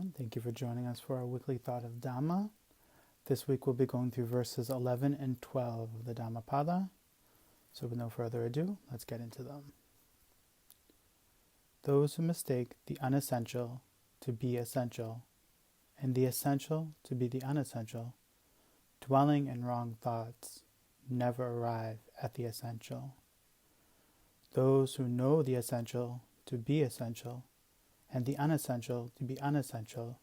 everyone. Thank you for joining us for our weekly thought of Dhamma. This week we'll be going through verses 11 and 12 of the Dhammapada. So with no further ado, let's get into them. Those who mistake the unessential to be essential, and the essential to be the unessential, dwelling in wrong thoughts, never arrive at the essential. Those who know the essential to be essential, and the unessential to be unessential,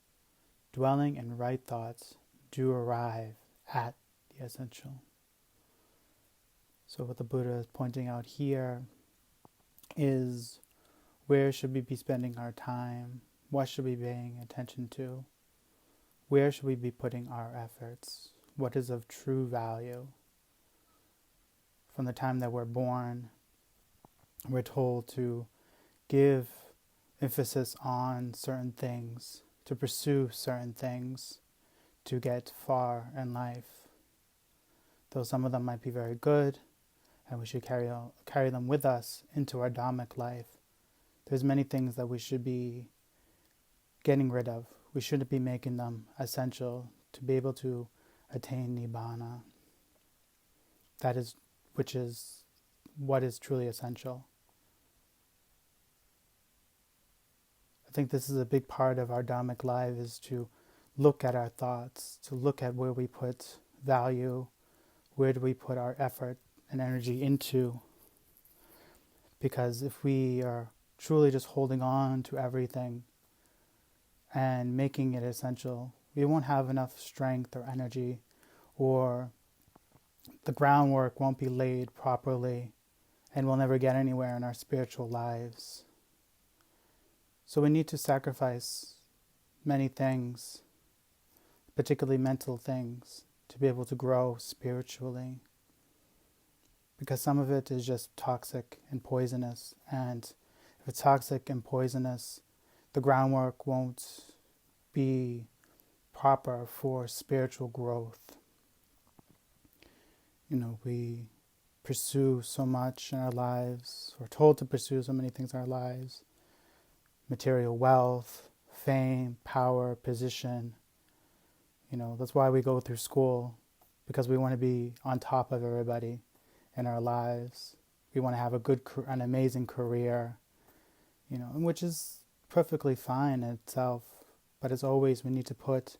dwelling in right thoughts, do arrive at the essential. So what the Buddha is pointing out here is, where should we be spending our time? What should we be paying attention to? Where should we be putting our efforts? What is of true value? From the time that we're born, we're told to give emphasis on certain things, to pursue certain things, to get far in life. Though some of them might be very good, and we should carry them with us into our Dhammic life, there's many things that we should be getting rid of. We shouldn't be making them essential to be able to attain Nibbana. Which is what is truly essential. I think this is a big part of our Dhammic life, is to look at our thoughts, to look at where we put value, where do we put our effort and energy into. Because if we are truly just holding on to everything and making it essential, we won't have enough strength or energy, or the groundwork won't be laid properly, and we'll never get anywhere in our spiritual lives. So we need to sacrifice many things, particularly mental things, to be able to grow spiritually. Because some of it is just toxic and poisonous, and if it's toxic and poisonous, the groundwork won't be proper for spiritual growth. We pursue so much in our lives, we're told to pursue so many things in our lives: material wealth, fame, power, position. That's why we go through school, because we want to be on top of everybody in our lives. We want to have an amazing career, which is perfectly fine in itself. But as always, we need to put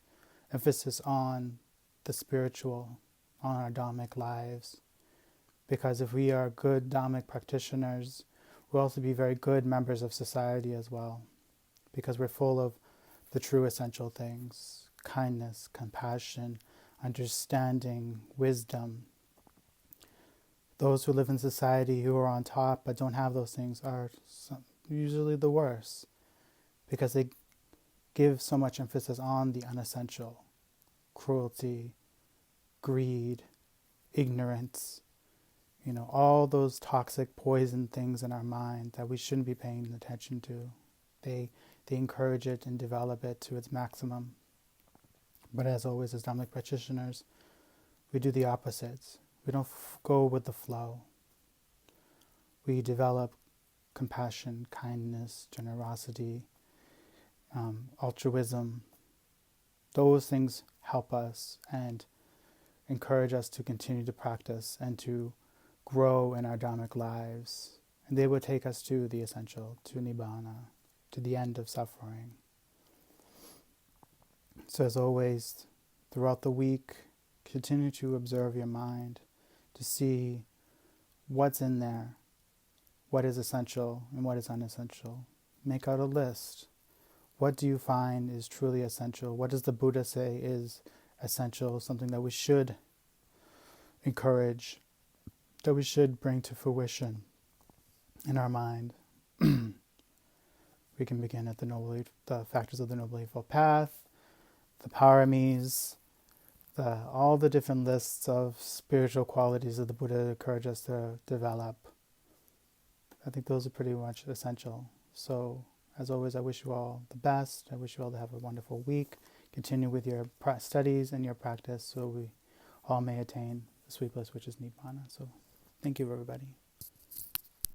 emphasis on the spiritual, on our Dhammic lives. Because if we are good Dhammic practitioners, we'll also be very good members of society as well. Because we're full of the true essential things: kindness, compassion, understanding, wisdom. Those who live in society who are on top but don't have those things are usually the worst, because they give so much emphasis on the unessential: cruelty, greed, ignorance, all those toxic poison things in our mind that we shouldn't be paying attention to. They encourage it and develop it to its maximum. But as always, as Dhammic practitioners, we do the opposite. We don't go with the flow. We develop compassion, kindness, generosity, altruism. Those things help us and encourage us to continue to practice and to grow in our Dhammic lives. And they will take us to the essential, to Nibbana, to the end of suffering. So as always, throughout the week, continue to observe your mind, to see what's in there, what is essential and what is unessential. Make out a list. What do you find is truly essential? What does the Buddha say is essential, something that we should encourage, that we should bring to fruition in our mind? We can begin at the factors of the Noble Eightfold Path, the paramis, all the different lists of spiritual qualities that the Buddha encouraged us to develop. I think those are pretty much essential. So, as always, I wish you all the best. I wish you all to have a wonderful week. Continue with your studies and your practice so we all may attain the sweet bliss, which is Nibbana. So, thank you, everybody.